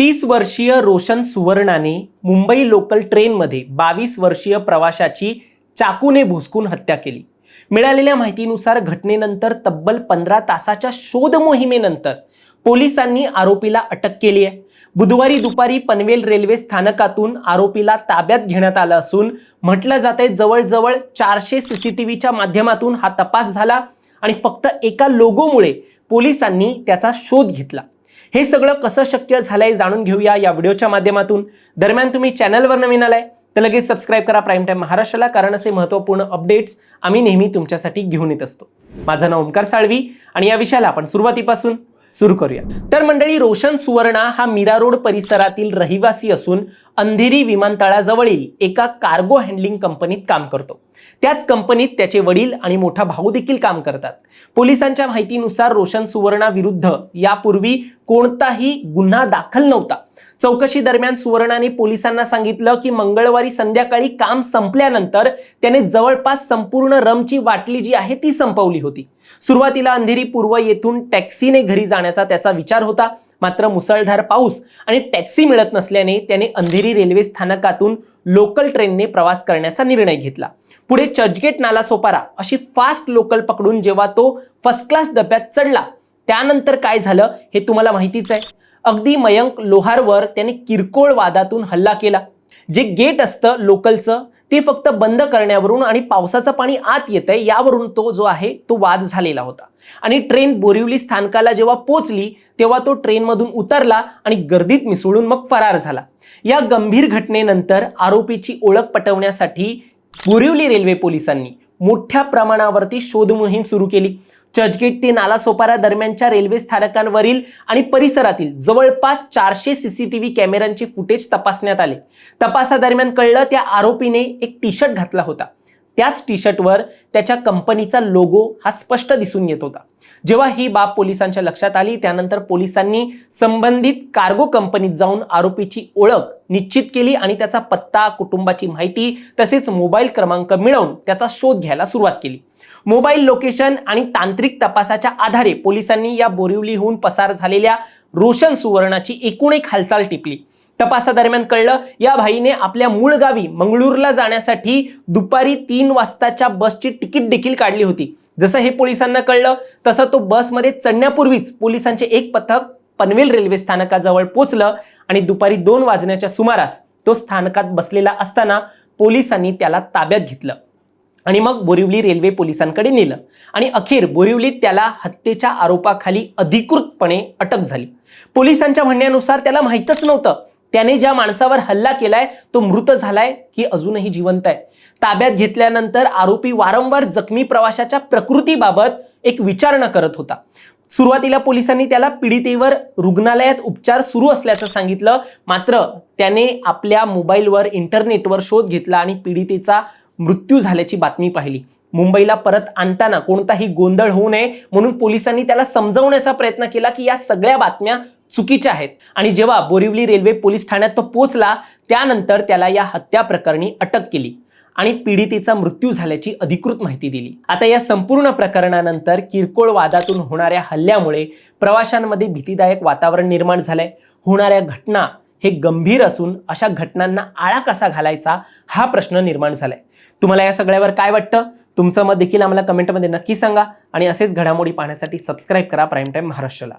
30 वर्षीय रोशन सुवर्णाने मुंबई लोकल ट्रेनमध्ये 22 वर्षीय प्रवाशाची चाकूने भुसकून हत्या केली। मिळालेल्या माहितीनुसार घटनेनंतर तब्बल 15 तासाच्या शोध मोहिमेनंतर पोलिसांनी आरोपीला अटक केली आहे। बुधवारी दुपारी पनवेल रेल्वे स्थानकातून आरोपीला ताब्यात घेण्यात आलं असून म्हटलं जातंय जवळजवळ 400 सीसीटीव्हीच्या माध्यमातून हा तपास झाला आणि फक्त एका लोगोमुळे पोलिसांनी त्याचा शोध घेतला। हे सगळं कसं शक्य झालंय जाणून घेऊया या व्हिडिओच्या माध्यमातून। दरम्यान तुम्ही चॅनलवर नवीन आलाय तर लगेच सबस्क्राइब करा प्राईम टाइम महाराष्ट्राला, कारण असे महत्त्वपूर्ण अपडेट्स आम्ही नेहमी तुमच्यासाठी घेऊन येत असतो। माझं नाव ओमकार साळवी आणि या विषयाला आपण सुरुवातीपासून सुरू करूया। तर मंडळी, रोशन सुवर्णा हा मीरा रोड परिसरातील रहिवासी असून अंधेरी विमानतळाजवळील एका कार्गो हँडलिंग कंपनीत काम करतो। त्याच कंपनीत त्याचे वडील आणि मोठा भाऊ देखील काम करतात। पोलिसांच्या माहितीनुसार रोशन सुवर्णा विरुद्ध यापूर्वी कोणताही गुन्हा दाखल नव्हता। चौकशी दरम्यान सुवर्णाने पोलिसांना सांगितलं की मंगळवारी संध्याकाळी काम संपल्यानंतर त्याने जवळपास संपूर्ण रमची बाटली जी आहे ती संपवली होती। सुरुवातीला अंधेरी पूर्व येथून टॅक्सीने घरी जाण्याचा त्याचा विचार होता, मात्र मुसळधार पाऊस आणि टॅक्सी मिळत नसल्याने त्याने अंधेरी रेल्वे स्थानकातून लोकल ट्रेनने प्रवास करण्याचा निर्णय घेतला। पुढे चर्चगेट नालासोपारा अशी फास्ट लोकल पकडून जेव्हा तो फर्स्ट क्लास डब्यात चढला त्यानंतर काय झालं हे तुम्हाला माहितीच आहे। अगदी मयंक लोहारवर त्याने किरकोळ वादातून हल्ला केला। जे गेट असतं लोकलचं ते फक्त बंद करण्यावरून आणि पावसाचं पाणी आत येतंय यावरून तो जो आहे तो वाद झालेला होता। आणि ट्रेन बोरिवली स्थानकाला जेव्हा पोहोचली तेव्हा तो ट्रेनमधून उतरला आणि गर्दीत मिसळून मग फरार झाला। या गंभीर घटनेनंतर आरोपीची ओळख पटवण्यासाठी बोरिवली रेल्वे पोलिसांनी मोठ्या प्रमाणावरती शोध मोहीम सुरू केली। चर्चगेट ते नालासोपारा दरम्यानच्या रेल्वे स्थानकांवरील आणि परिसरातील जवळपास 400 सीसीटीव्ही कॅमेऱ्यांची फुटेज तपासण्यात आले। तपासादरम्यान कळलं त्या आरोपीने एक टी शर्ट घातला होता। त्याच टी शर्टवर त्याच्या कंपनीचा लोगो हा स्पष्ट दिसून येत होता। जेव्हा ही बाब पोलिसांच्या लक्षात आली त्यानंतर पोलिसांनी संबंधित कार्गो कंपनीत जाऊन आरोपीची ओळख निश्चित केली आणि त्याचा पत्ता, कुटुंबाची माहिती तसेच मोबाईल क्रमांक मिळवून त्याचा शोध घ्यायला सुरुवात केली। मोबाईल लोकेशन आणि तांत्रिक तपासाच्या आधारे पोलिसांनी या बोरिवलीहून पसार झालेल्या रोशन सुवर्णाची एकूण एक हालचाल टिपली। तपासादरम्यान कळलं या भाईने आपल्या मूळ गावी मंगळूरला जाण्यासाठी दुपारी 3 वाजताच्या बसची तिकीट देखील काढली होती। जसं हे पोलिसांना कळलं तसं तो बसमध्ये चढण्यापूर्वीच पोलिसांचे एक पथक पनवेल रेल्वे स्थानकाजवळ पोहोचलं आणि दुपारी 2 वाजण्याच्या सुमारास तो स्थानकात बसलेला असताना पोलिसांनी त्याला ताब्यात घेतलं आणि मग बोरिवली रेल्वे पोलिसांकडे नेलं आणि अखेर बोरिवलीत त्याला हत्येच्या आरोपाखाली अधिकृतपणे अटक झाली। पोलिसांच्या म्हणण्यानुसार त्याला माहीतच नव्हतं त्याने ज्या माणसावर हल्ला केलाय तो मृत झालाय की अजूनही जिवंत आहे। ताब्यात घेतल्यानंतर आरोपी वारंवार जखमी प्रवाशाच्या प्रकृतीबाबत एक विचारणा करत होता। सुरुवातीला पोलिसांनी त्याला पीडितेवर रुग्णालयात उपचार सुरू असल्याचं सांगितलं, मात्र त्याने आपल्या मोबाईलवर इंटरनेटवर शोध घेतला आणि पीडितेचा मृत्यू झाल्याची बातमी पाहिली। मुंबईला परत आणताना कोणताही गोंधळ होऊ नये म्हणून पोलिसांनी त्याला समजावण्याचा प्रयत्न केला की या सगळ्या बातम्या चुकीच्या आहेत आणि जेव्हा बोरिवली रेल्वे पोलीस ठाण्यात तो पोहोचला त्यानंतर त्याला या हत्या प्रकरणी अटक केली आणि पीडितेचा मृत्यू झाल्याची अधिकृत माहिती दिली। आता या संपूर्ण प्रकरणानंतर किरकोळ वादातून होणाऱ्या हल्ल्यामुळे प्रवाशांमध्ये भीतीदायक वातावरण निर्माण झालंय। होणाऱ्या घटना हे गंभीर असून अशा घटनांना आळा कसा घालायचा हा प्रश्न निर्माण झालाय। तुम्हाला या सगळ्यावर काय वाटतं? तुमचं मत देखील आम्हाला कमेंटमध्ये नक्की सांगा आणि असेच घडामोडी पाहण्यासाठी सबस्क्राइब करा प्राईम टाइम महाराष्ट्राला।